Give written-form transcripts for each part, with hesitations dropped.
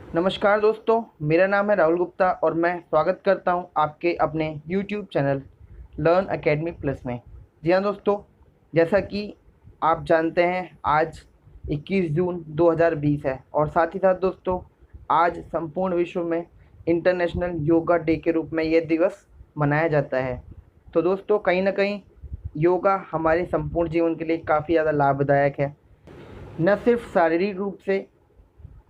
नमस्कार दोस्तों, मेरा नाम है राहुल गुप्ता और मैं स्वागत करता हूं आपके अपने YouTube channel learn academy plus में। जी हाँ दोस्तों, जैसा कि आप जानते हैं आज 21 जून 2020 है और साथ ही साथ दोस्तों आज संपूर्ण विश्व में इंटरनेशनल योगा डे के रूप में यह दिवस मनाया जाता है। तो दोस्तों कहीं ना कहीं योगा हमारे संपूर्ण जीवन के लिए काफ़ी ज़्यादा लाभदायक है, न सिर्फ शारीरिक रूप से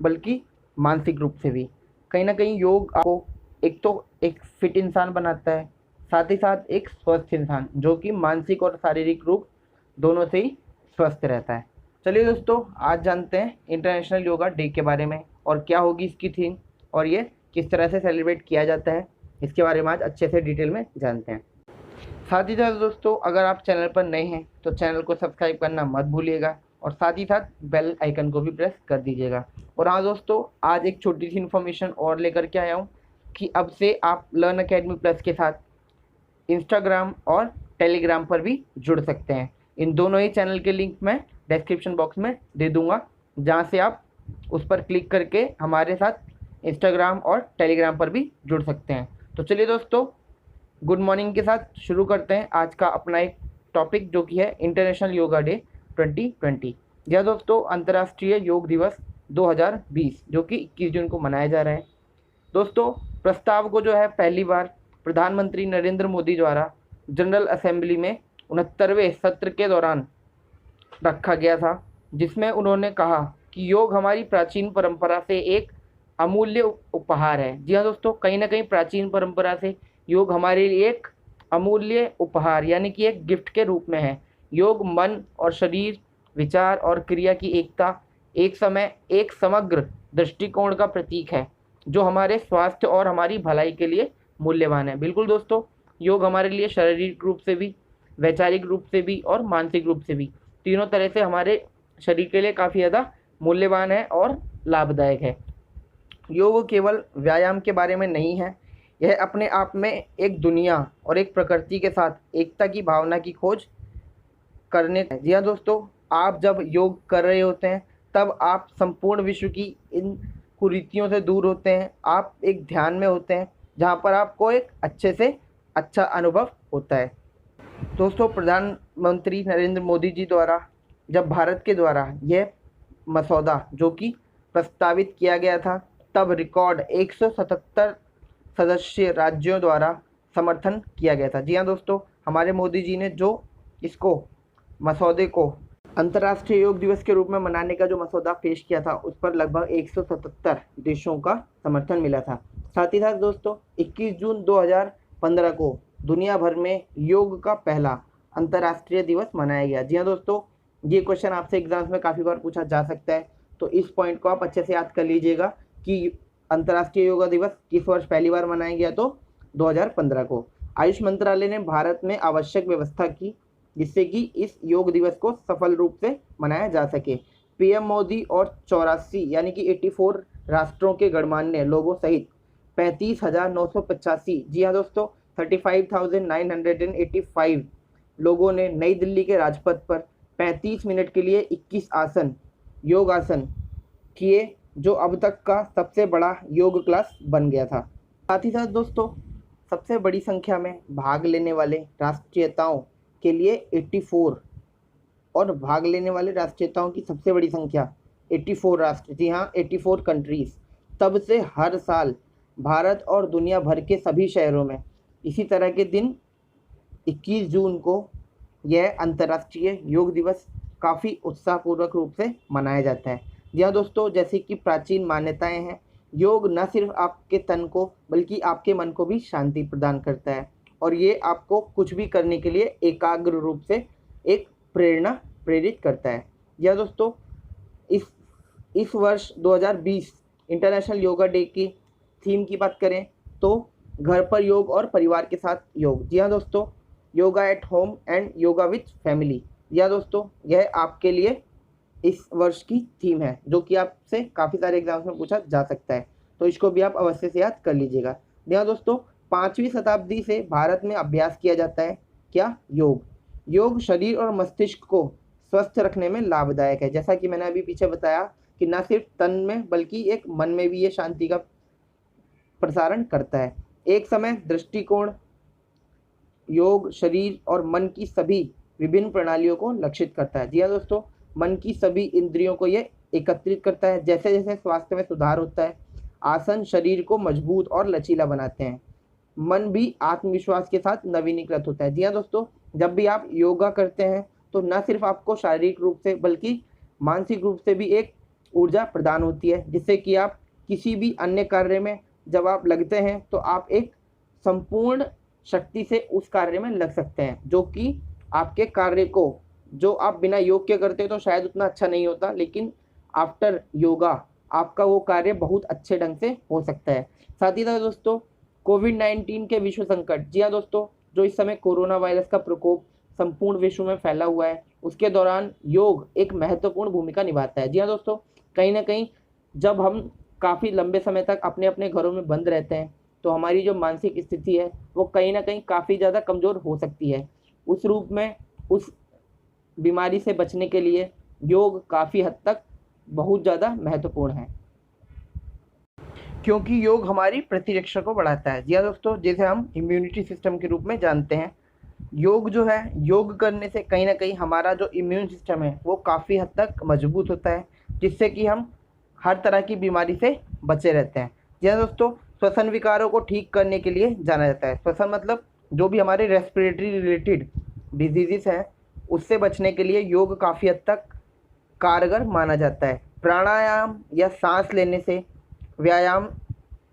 बल्कि मानसिक रूप से भी। कहीं न कहीं योग आपको एक फिट इंसान बनाता है, साथ ही साथ एक स्वस्थ इंसान जो कि मानसिक और शारीरिक रूप दोनों से ही स्वस्थ रहता है। चलिए दोस्तों, आज जानते हैं इंटरनेशनल योगा डे के बारे में और क्या होगी इसकी थीम और ये किस तरह से सेलिब्रेट किया जाता है, इसके बारे में आज अच्छे से डिटेल में जानते हैं। साथ ही साथ दोस्तों, अगर आप चैनल पर नए हैं तो चैनल को सब्सक्राइब करना मत भूलिएगा और साथ ही साथ बेल आइकन को भी प्रेस कर दीजिएगा। और हाँ दोस्तों, आज एक छोटी सी इन्फॉर्मेशन और लेकर के आया हूँ कि अब से आप लर्न एकेडमी प्लस के साथ इंस्टाग्राम और टेलीग्राम पर भी जुड़ सकते हैं। इन दोनों ही चैनल के लिंक मैं डिस्क्रिप्शन बॉक्स में दे दूँगा, जहाँ से आप उस पर क्लिक करके हमारे साथ इंस्टाग्राम और टेलीग्राम पर भी जुड़ सकते हैं। तो चलिए दोस्तों, गुड मॉर्निंग के साथ शुरू करते हैं आज का अपना एक टॉपिक, जो कि है इंटरनेशनल योगा डे 2020। यह दोस्तों अंतर्राष्ट्रीय योग दिवस 2020 जो कि 21 जून को मनाया जा रहा है। दोस्तों प्रस्ताव को जो है पहली बार प्रधानमंत्री नरेंद्र मोदी द्वारा जनरल असेंबली में 69वें सत्र के दौरान रखा गया था, जिसमें उन्होंने कहा कि योग हमारी प्राचीन परंपरा से एक अमूल्य उपहार है। जी हाँ दोस्तों, कहीं ना कहीं प्राचीन परंपरा से योग हमारे लिए एक अमूल्य उपहार यानी कि एक गिफ्ट के रूप में है। योग मन और शरीर, विचार और क्रिया की एकता, एक समय एक समग्र दृष्टिकोण का प्रतीक है जो हमारे स्वास्थ्य और हमारी भलाई के लिए मूल्यवान है। बिल्कुल दोस्तों, योग हमारे लिए शारीरिक रूप से भी, वैचारिक रूप से भी और मानसिक रूप से भी, तीनों तरह से हमारे शरीर के लिए काफ़ी ज़्यादा मूल्यवान है और लाभदायक है। योग केवल व्यायाम के बारे में नहीं है, यह अपने आप में एक दुनिया और एक प्रकृति के साथ एकता की भावना की खोज करने। जी हाँ दोस्तों, आप जब योग कर रहे होते हैं तब आप संपूर्ण विश्व की इन कुरीतियों से दूर होते हैं। आप एक ध्यान में होते हैं जहाँ पर आपको एक अच्छे से अच्छा अनुभव होता है। दोस्तों प्रधानमंत्री नरेंद्र मोदी जी द्वारा जब भारत के द्वारा यह मसौदा जो कि प्रस्तावित किया गया था, तब रिकॉर्ड 177 सदस्य राज्यों द्वारा समर्थन किया गया था। जी हाँ दोस्तों, हमारे मोदी जी ने जो इसको मसौदे को अंतर्राष्ट्रीय योग दिवस के रूप में मनाने का जो मसौदा पेश किया था, उस पर लगभग 177 देशों का समर्थन मिला था। साथ ही साथ दोस्तों 21 जून 2015 को दुनिया भर में योग का पहला अंतर्राष्ट्रीय दिवस मनाया गया। जी हाँ दोस्तों, ये क्वेश्चन आपसे एग्जाम्स में काफ़ी बार पूछा जा सकता है, तो इस पॉइंट को आप अच्छे से याद कर लीजिएगा कि अंतर्राष्ट्रीय योगा दिवस किस वर्ष पहली बार मनाया गया। तो 2015 को आयुष मंत्रालय ने भारत में आवश्यक व्यवस्था की जिससे कि इस योग दिवस को सफल रूप से मनाया जा सके। पीएम मोदी और 84 यानी कि 84 राष्ट्रों के गणमान्य लोगों सहित 35,985, जी हाँ दोस्तों 35,985 लोगों ने नई दिल्ली के राजपथ पर 35 मिनट के लिए 21 आसन योग आसन किए, जो अब तक का सबसे बड़ा योग क्लास बन गया था। साथ ही साथ दोस्तों सबसे बड़ी संख्या में भाग लेने वाले राष्ट्रीयताओं के लिए 84 और भाग लेने वाले राष्ट्रीयताओं की सबसे बड़ी संख्या 84 राष्ट्र, जी हाँ 84 कंट्रीज़। तब से हर साल भारत और दुनिया भर के सभी शहरों में इसी तरह के दिन 21 जून को यह अंतर्राष्ट्रीय योग दिवस काफ़ी उत्साहपूर्वक रूप से मनाया जाता है। जी हाँ दोस्तों, जैसे कि प्राचीन मान्यताएं हैं, योग न सिर्फ आपके तन को बल्कि आपके मन को भी शांति प्रदान करता है और ये आपको कुछ भी करने के लिए एकाग्र रूप से एक प्रेरणा प्रेरित करता है। यह दोस्तों इस वर्ष 2020 इंटरनेशनल योगा डे की थीम की बात करें तो घर पर योग और परिवार के साथ योग। जी हाँ दोस्तों, yoga at home and yoga with family. जी हाँ दोस्तों, यह आपके लिए इस वर्ष की थीम है जो कि आपसे काफ़ी सारे एग्जाम्स में पूछा जा सकता है, तो इसको भी आप अवश्य से याद कर लीजिएगा। जी हाँ दोस्तों, 5वीं शताब्दी से भारत में अभ्यास किया जाता है क्या, योग। योग शरीर और मस्तिष्क को स्वस्थ रखने में लाभदायक है। जैसा कि मैंने अभी पीछे बताया कि न सिर्फ तन में बल्कि एक मन में भी ये शांति का प्रसारण करता है। एक समय दृष्टिकोण योग शरीर और मन की सभी विभिन्न प्रणालियों को लक्षित करता है। जी हाँ दोस्तों, मन की सभी इंद्रियों को ये एकत्रित करता है। जैसे जैसे स्वास्थ्य में सुधार होता है, आसन शरीर को मजबूत और लचीला बनाते हैं। मन भी आत्मविश्वास के साथ नवीनीकृत होता है। जी हाँ दोस्तों, जब भी आप योगा करते हैं तो न सिर्फ आपको शारीरिक रूप से बल्कि मानसिक रूप से भी एक ऊर्जा प्रदान होती है, जिससे कि आप किसी भी अन्य कार्य में जब आप लगते हैं तो आप एक संपूर्ण शक्ति से उस कार्य में लग सकते हैं, जो कि आपके कार्य को जो आप बिना योग के करते तो शायद उतना अच्छा नहीं होता, लेकिन आफ्टर योगा आपका वो कार्य बहुत अच्छे ढंग से हो सकता है। साथ ही साथ दोस्तों, कोविड-19 के विश्व संकट, जी हाँ दोस्तों, जो इस समय कोरोना वायरस का प्रकोप संपूर्ण विश्व में फैला हुआ है, उसके दौरान योग एक महत्वपूर्ण भूमिका निभाता है। जी हाँ दोस्तों, कहीं ना कहीं जब हम काफ़ी लंबे समय तक अपने अपने घरों में बंद रहते हैं तो हमारी जो मानसिक स्थिति है वो कहीं ना कहीं काफ़ी ज़्यादा कमज़ोर हो सकती है। उस रूप में उस बीमारी से बचने के लिए योग काफ़ी हद तक बहुत ज़्यादा महत्वपूर्ण है, क्योंकि योग हमारी प्रतिरक्षा को बढ़ाता है। जी हाँ दोस्तों, जिसे हम इम्यूनिटी सिस्टम के रूप में जानते हैं। योग जो है, योग करने से कहीं ना कहीं हमारा जो इम्यून सिस्टम है वो काफ़ी हद तक मजबूत होता है, जिससे कि हम हर तरह की बीमारी से बचे रहते हैं। जी हाँ दोस्तों, श्वसन विकारों को ठीक करने के लिए जाना जाता है। श्वसन मतलब जो भी हमारे रेस्पिरेटरी रिलेटेड डिजीज़ हैं उससे बचने के लिए योग काफ़ी हद तक कारगर माना जाता है। प्राणायाम या सांस लेने से व्यायाम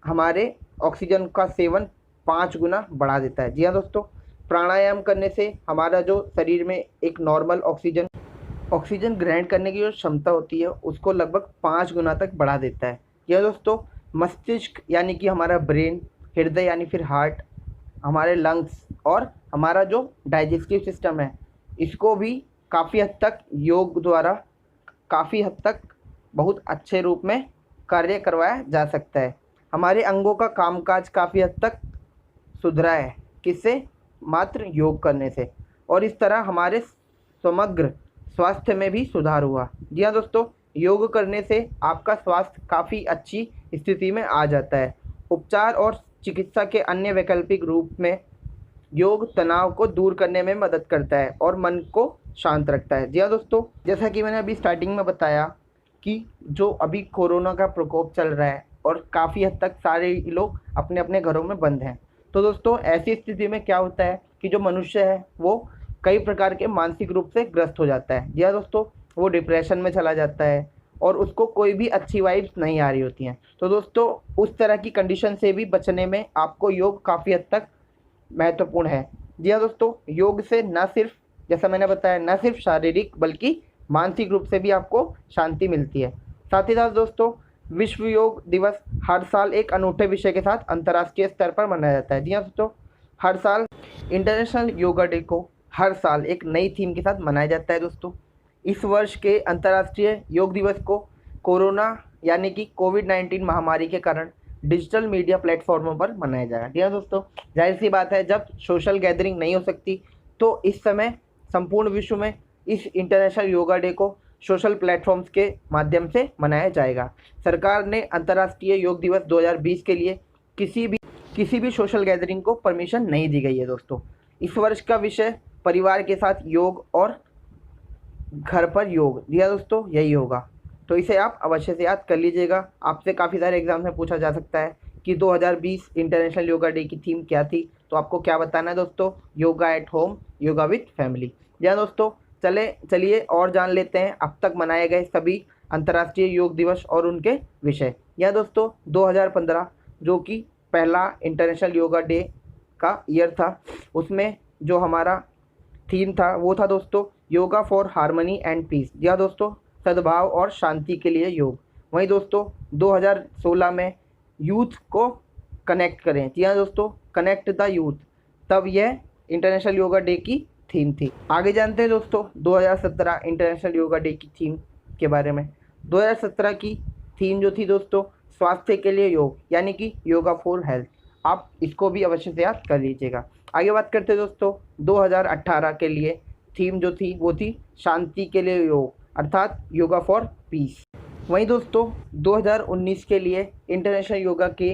हमारे ऑक्सीजन का सेवन 5 गुना बढ़ा देता है। जी हाँ दोस्तों, प्राणायाम करने से हमारा जो शरीर में एक नॉर्मल ऑक्सीजन ग्रहण करने की जो क्षमता होती है उसको लगभग 5 गुना तक बढ़ा देता है। यह दोस्तों, मस्तिष्क यानी कि हमारा ब्रेन, हृदय यानी फिर हार्ट, हमारे लंग्स और हमारा जो डाइजेस्टिव सिस्टम है, इसको भी काफ़ी हद तक योग द्वारा काफ़ी हद तक बहुत अच्छे रूप में कार्य करवाया जा सकता है। हमारे अंगों का कामकाज काफ़ी हद तक सुधरा है, किससे? मात्र योग करने से। और इस तरह हमारे समग्र स्वास्थ्य में भी सुधार हुआ। जी हाँ दोस्तों, योग करने से आपका स्वास्थ्य काफ़ी अच्छी स्थिति में आ जाता है। उपचार और चिकित्सा के अन्य वैकल्पिक रूप में योग तनाव को दूर करने में मदद करता है और मन को शांत रखता है। जी हाँ दोस्तों, जैसा कि मैंने अभी स्टार्टिंग में बताया कि जो अभी कोरोना का प्रकोप चल रहा है और काफ़ी हद तक सारे लोग अपने अपने घरों में बंद हैं, तो दोस्तों ऐसी स्थिति में क्या होता है कि जो मनुष्य है वो कई प्रकार के मानसिक रूप से ग्रस्त हो जाता है। जी हाँ दोस्तों, वो डिप्रेशन में चला जाता है और उसको कोई भी अच्छी वाइब्स नहीं आ रही होती हैं। तो दोस्तों उस तरह की कंडीशन से भी बचने में आपको योग काफ़ी हद तक महत्वपूर्ण है। जी हाँ दोस्तों, योग से न सिर्फ, जैसा मैंने बताया, न सिर्फ शारीरिक बल्कि मानसिक रूप से भी आपको शांति मिलती है। साथ ही साथ दोस्तों, विश्व योग दिवस हर साल एक अनूठे विषय के साथ अंतर्राष्ट्रीय स्तर पर मनाया जाता है। जी हाँ दोस्तों, हर साल इंटरनेशनल योगा डे को हर साल एक नई थीम के साथ मनाया जाता है। दोस्तों इस वर्ष के अंतर्राष्ट्रीय योग दिवस को कोरोना यानी कि कोविड-19 महामारी के कारण डिजिटल मीडिया प्लेटफॉर्मों पर मनाया जाएगा। जी हाँ दोस्तों, जाहिर सी बात है, जब सोशल गैदरिंग नहीं हो सकती तो इस समय संपूर्ण विश्व में इस इंटरनेशनल योगा डे को सोशल प्लेटफॉर्म्स के माध्यम से मनाया जाएगा। सरकार ने अंतर्राष्ट्रीय योग दिवस 2020 के लिए किसी भी सोशल गैदरिंग को परमिशन नहीं दी गई है। दोस्तों इस वर्ष का विषय परिवार के साथ योग और घर पर योग, जी हाँ दोस्तों, यही होगा। तो इसे आप अवश्य से याद कर लीजिएगा। आपसे काफ़ी सारे एग्जाम में पूछा जा सकता है कि 2020 इंटरनेशनल योगा डे की थीम क्या थी, तो आपको क्या बताना है दोस्तों? Yoga at home, yoga with family. जी हाँ दोस्तों, चलिए और जान लेते हैं अब तक मनाए गए सभी अंतर्राष्ट्रीय योग दिवस और उनके विषय। यह दोस्तों 2015 जो कि पहला इंटरनेशनल योगा डे का ईयर था, उसमें जो हमारा थीम था वो था दोस्तों yoga for harmony and peace. जी हाँ दोस्तों, सद्भाव और शांति के लिए योग। वहीं दोस्तों 2016 में यूथ को कनेक्ट करें। जी हाँ दोस्तों, कनेक्ट द यूथ, तब यह इंटरनेशनल योगा डे की थीम थी। आगे जानते हैं दोस्तों 2017 इंटरनेशनल योगा डे की थीम के बारे में। 2017 की थीम जो थी दोस्तों, स्वास्थ्य के लिए योग, यानी कि योगा फॉर हेल्थ। आप इसको भी अवश्य से याद कर लीजिएगा। आगे बात करते हैं दोस्तों 2018 के लिए थीम जो थी वो थी शांति के लिए योग, अर्थात योगा फॉर पीस। वहीं दोस्तों 2019 के लिए इंटरनेशनल योगा की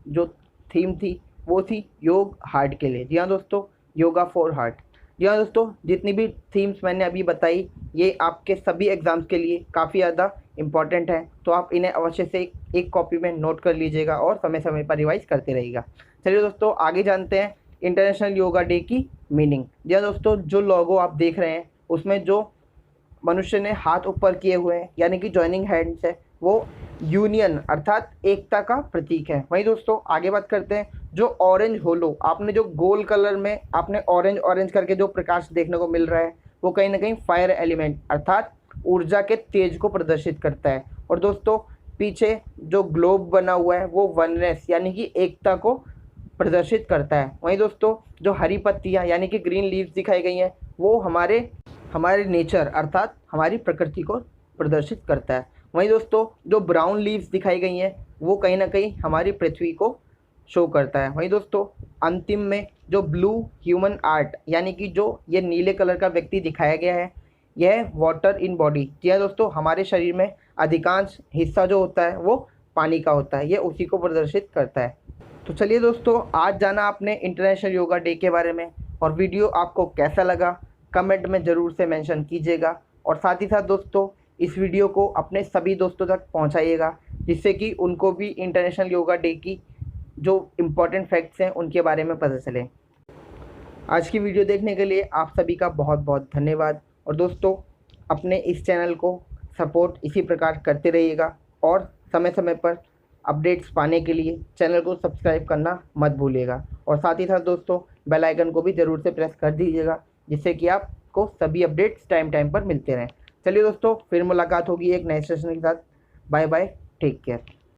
जो थीम थी वो थी योग हार्ट के लिए। जी हाँ दोस्तों, योगा फॉर हार्ट। जी हाँ दोस्तों, जितनी भी थीम्स मैंने अभी बताई ये आपके सभी एग्ज़ाम्स के लिए काफ़ी ज़्यादा इम्पॉर्टेंट हैं, तो आप इन्हें अवश्य से एक कॉपी में नोट कर लीजिएगा और समय समय पर रिवाइज करते रहिएगा। चलिए दोस्तों आगे जानते हैं इंटरनेशनल योगा डे की मीनिंग। जी हाँ दोस्तों, जो लोगो आप देख रहे हैं उसमें जो मनुष्य ने हाथ ऊपर किए हुए हैं यानी कि जॉइनिंग हैंड्स है, वो यूनियन अर्थात एकता का प्रतीक है। वहीं दोस्तों आगे बात करते हैं, जो ऑरेंज होलो आपने जो गोल कलर में आपने ऑरेंज ऑरेंज करके जो प्रकाश देखने को मिल रहा है वो कहीं ना कहीं फायर एलिमेंट अर्थात ऊर्जा के तेज को प्रदर्शित करता है। और दोस्तों पीछे जो ग्लोब बना हुआ है वो वननेस यानी कि एकता को प्रदर्शित करता है। वहीं दोस्तों जो हरी पत्तियाँ यानी कि ग्रीन लीव्स दिखाई गई हैं वो हमारे हमारे नेचर अर्थात हमारी प्रकृति को प्रदर्शित करता है। वहीं दोस्तों जो ब्राउन लीव्स दिखाई गई हैं वो कहीं ना कहीं हमारी पृथ्वी को शो करता है। वहीं दोस्तों अंतिम में जो ब्लू ह्यूमन आर्ट यानी कि जो ये नीले कलर का व्यक्ति दिखाया गया है यह वाटर इन बॉडी। जी हाँ दोस्तों, हमारे शरीर में अधिकांश हिस्सा जो होता है वो पानी का होता है, ये उसी को प्रदर्शित करता है। तो चलिए दोस्तों, आज जाना आपने इंटरनेशनल योगा डे के बारे में, और वीडियो आपको कैसा लगा कमेंट में ज़रूर से मेंशन कीजिएगा। और साथ ही साथ दोस्तों इस वीडियो को अपने सभी दोस्तों तक पहुंचाइएगा जिससे कि उनको भी इंटरनेशनल योगा डे की जो इम्पोर्टेंट फैक्ट्स हैं उनके बारे में पता चले। आज की वीडियो देखने के लिए आप सभी का बहुत बहुत धन्यवाद। और दोस्तों अपने इस चैनल को सपोर्ट इसी प्रकार करते रहिएगा और समय समय पर अपडेट्स पाने के लिए चैनल को सब्सक्राइब करना मत भूलिएगा। और साथ ही साथ दोस्तों बेल आइकन को भी ज़रूर से प्रेस कर दीजिएगा जिससे कि आपको सभी अपडेट्स टाइम टाइम पर मिलते रहें। चलिए दोस्तों फिर मुलाकात होगी एक नए सेशन के साथ। Bye bye, take care.